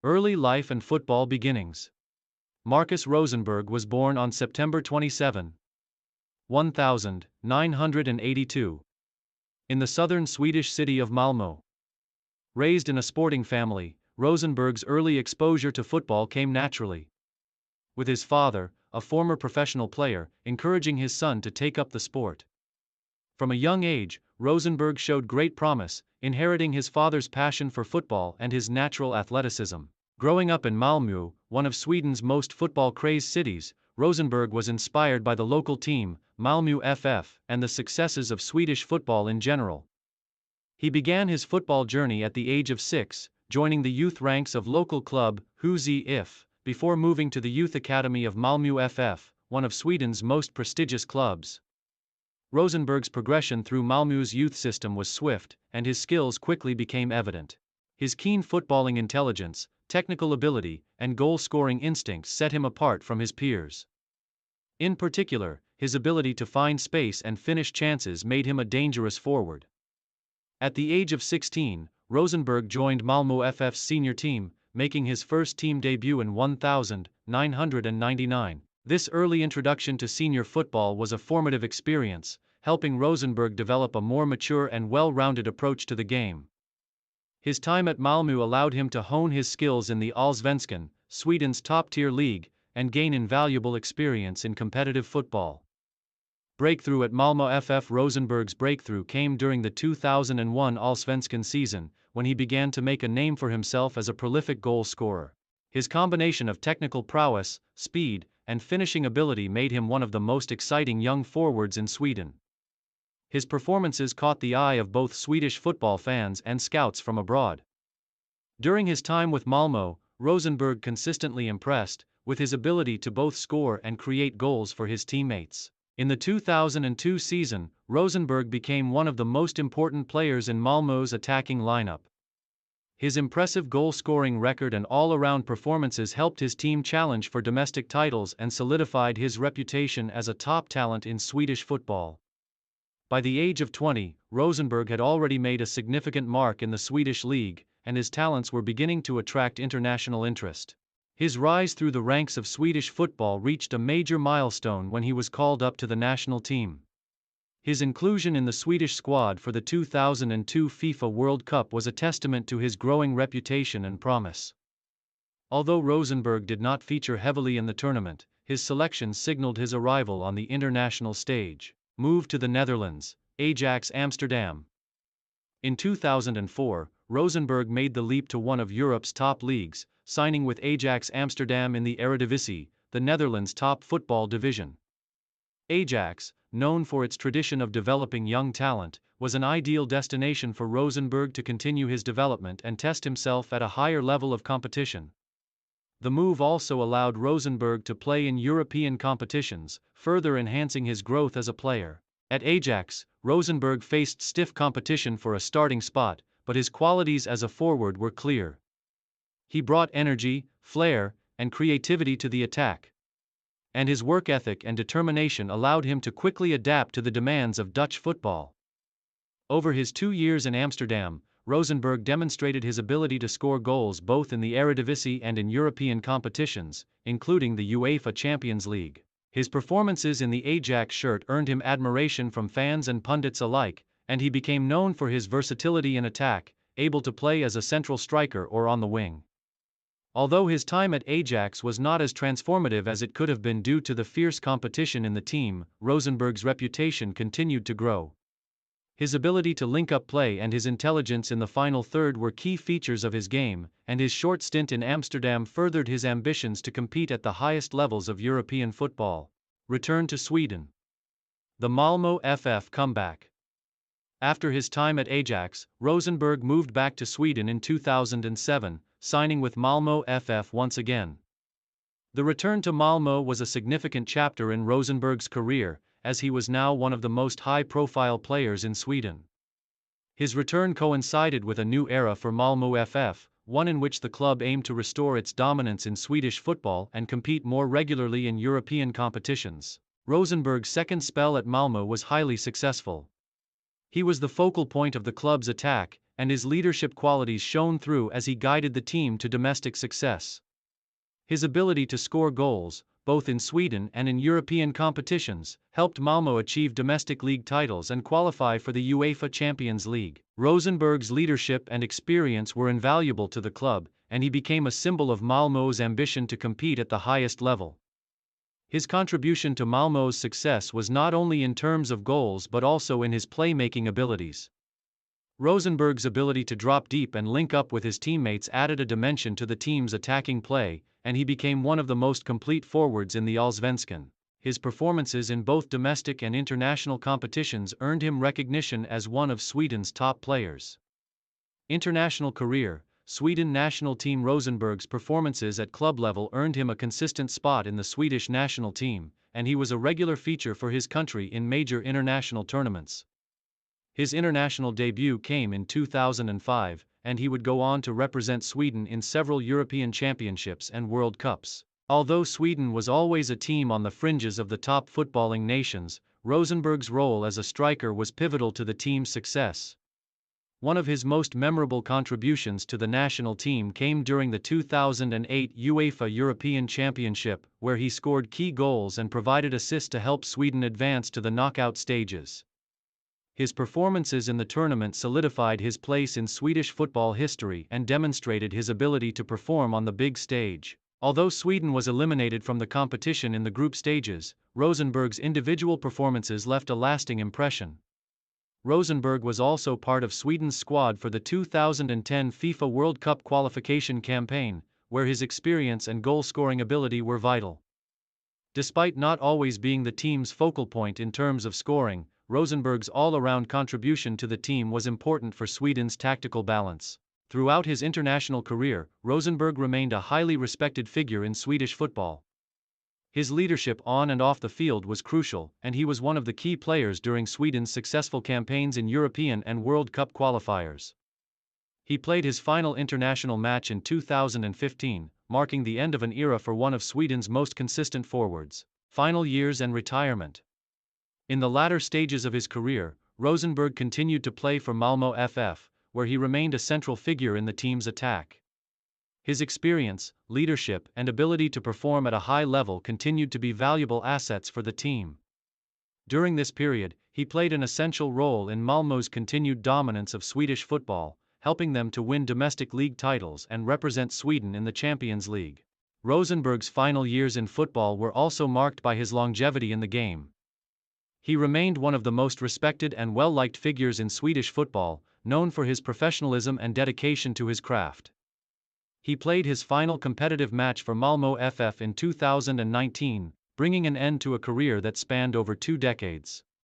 Early life and football beginnings. Markus Rosenberg was born on September 27, 1982, in the southern Swedish city of Malmö. Raised in a sporting family, Rosenberg's early exposure to football came naturally, with his father, a former professional player, encouraging his son to take up the sport. From a young age, Rosenberg showed great promise, inheriting his father's passion for football and his natural athleticism. Growing up in Malmö, one of Sweden's most football-crazed cities, Rosenberg was inspired by the local team, Malmö FF, and the successes of Swedish football in general. He began his football journey at the age of 6, joining the youth ranks of local club, Husi IF, before moving to the youth academy of Malmö FF, one of Sweden's most prestigious clubs. Rosenberg's progression through Malmö's youth system was swift, and his skills quickly became evident. His keen footballing intelligence, technical ability, and goal-scoring instincts set him apart from his peers. In particular, his ability to find space and finish chances made him a dangerous forward. At the age of 16, Rosenberg joined Malmö FF's senior team, making his first team debut in 1999. This early introduction to senior football was a formative experience, helping Rosenberg develop a more mature and well-rounded approach to the game. His time at Malmö allowed him to hone his skills in the Allsvenskan, Sweden's top-tier league, and gain invaluable experience in competitive football. Breakthrough at Malmö FF. Rosenberg's breakthrough came during the 2001 Allsvenskan season, when he began to make a name for himself as a prolific goal scorer. His combination of technical prowess, speed, and finishing ability made him one of the most exciting young forwards in Sweden. His performances caught the eye of both Swedish football fans and scouts from abroad. During his time with Malmö, Rosenberg consistently impressed, with his ability to both score and create goals for his teammates. In the 2002 season, Rosenberg became one of the most important players in Malmö's attacking lineup. His impressive goal-scoring record and all-around performances helped his team challenge for domestic titles and solidified his reputation as a top talent in Swedish football. By the age of 20, Rosenberg had already made a significant mark in the Swedish league, and his talents were beginning to attract international interest. His rise through the ranks of Swedish football reached a major milestone when he was called up to the national team. His inclusion in the Swedish squad for the 2002 FIFA World Cup was a testament to his growing reputation and promise. Although Rosenberg did not feature heavily in the tournament, his selection signaled his arrival on the international stage. Move to the Netherlands, Ajax Amsterdam. In 2004, Rosenberg made the leap to one of Europe's top leagues, signing with Ajax Amsterdam in the Eredivisie, the Netherlands' top football division. Ajax, known for its tradition of developing young talent, was an ideal destination for Rosenberg to continue his development and test himself at a higher level of competition. The move also allowed Rosenberg to play in European competitions, further enhancing his growth as a player. At Ajax, Rosenberg faced stiff competition for a starting spot, but his qualities as a forward were clear. He brought energy, flair, and creativity to the attack. And his work ethic and determination allowed him to quickly adapt to the demands of Dutch football. Over his 2 years in Amsterdam, Rosenberg demonstrated his ability to score goals both in the Eredivisie and in European competitions, including the UEFA Champions League. His performances in the Ajax shirt earned him admiration from fans and pundits alike, and he became known for his versatility in attack, able to play as a central striker or on the wing. Although his time at Ajax was not as transformative as it could have been due to the fierce competition in the team, Rosenberg's reputation continued to grow. His ability to link up play and his intelligence in the final third were key features of his game, and his short stint in Amsterdam furthered his ambitions to compete at the highest levels of European football. Return to Sweden. The Malmö FF comeback. After his time at Ajax, Rosenberg moved back to Sweden in 2007, signing with Malmö FF once again. The return to Malmö was a significant chapter in Rosenberg's career, as he was now one of the most high-profile players in Sweden. His return coincided with a new era for Malmö FF, one in which the club aimed to restore its dominance in Swedish football and compete more regularly in European competitions. Rosenberg's second spell at Malmö was highly successful. He was the focal point of the club's attack, and his leadership qualities shone through as he guided the team to domestic success. His ability to score goals, both in Sweden and in European competitions, helped Malmö achieve domestic league titles and qualify for the UEFA Champions League. Rosenberg's leadership and experience were invaluable to the club, and he became a symbol of Malmö's ambition to compete at the highest level. His contribution to Malmö's success was not only in terms of goals but also in his playmaking abilities. Rosenberg's ability to drop deep and link up with his teammates added a dimension to the team's attacking play, and he became one of the most complete forwards in the Allsvenskan. His performances in both domestic and international competitions earned him recognition as one of Sweden's top players. International career: Sweden national team. Rosenberg's performances at club level earned him a consistent spot in the Swedish national team, and he was a regular feature for his country in major international tournaments. His international debut came in 2005, and he would go on to represent Sweden in several European Championships and World Cups. Although Sweden was always a team on the fringes of the top footballing nations, Rosenberg's role as a striker was pivotal to the team's success. One of his most memorable contributions to the national team came during the 2008 UEFA European Championship, where he scored key goals and provided assists to help Sweden advance to the knockout stages. His performances in the tournament solidified his place in Swedish football history and demonstrated his ability to perform on the big stage. Although Sweden was eliminated from the competition in the group stages, Rosenberg's individual performances left a lasting impression. Rosenberg was also part of Sweden's squad for the 2010 FIFA World Cup qualification campaign, where his experience and goal-scoring ability were vital. Despite not always being the team's focal point in terms of scoring, Rosenberg's all-around contribution to the team was important for Sweden's tactical balance. Throughout his international career, Rosenberg remained a highly respected figure in Swedish football. His leadership on and off the field was crucial, and he was one of the key players during Sweden's successful campaigns in European and World Cup qualifiers. He played his final international match in 2015, marking the end of an era for one of Sweden's most consistent forwards. Final years and retirement. In the latter stages of his career, Rosenberg continued to play for Malmö FF, where he remained a central figure in the team's attack. His experience, leadership, and ability to perform at a high level continued to be valuable assets for the team. During this period, he played an essential role in Malmö's continued dominance of Swedish football, helping them to win domestic league titles and represent Sweden in the Champions League. Rosenberg's final years in football were also marked by his longevity in the game. He remained one of the most respected and well-liked figures in Swedish football, known for his professionalism and dedication to his craft. He played his final competitive match for Malmö FF in 2019, bringing an end to a career that spanned over 2 decades.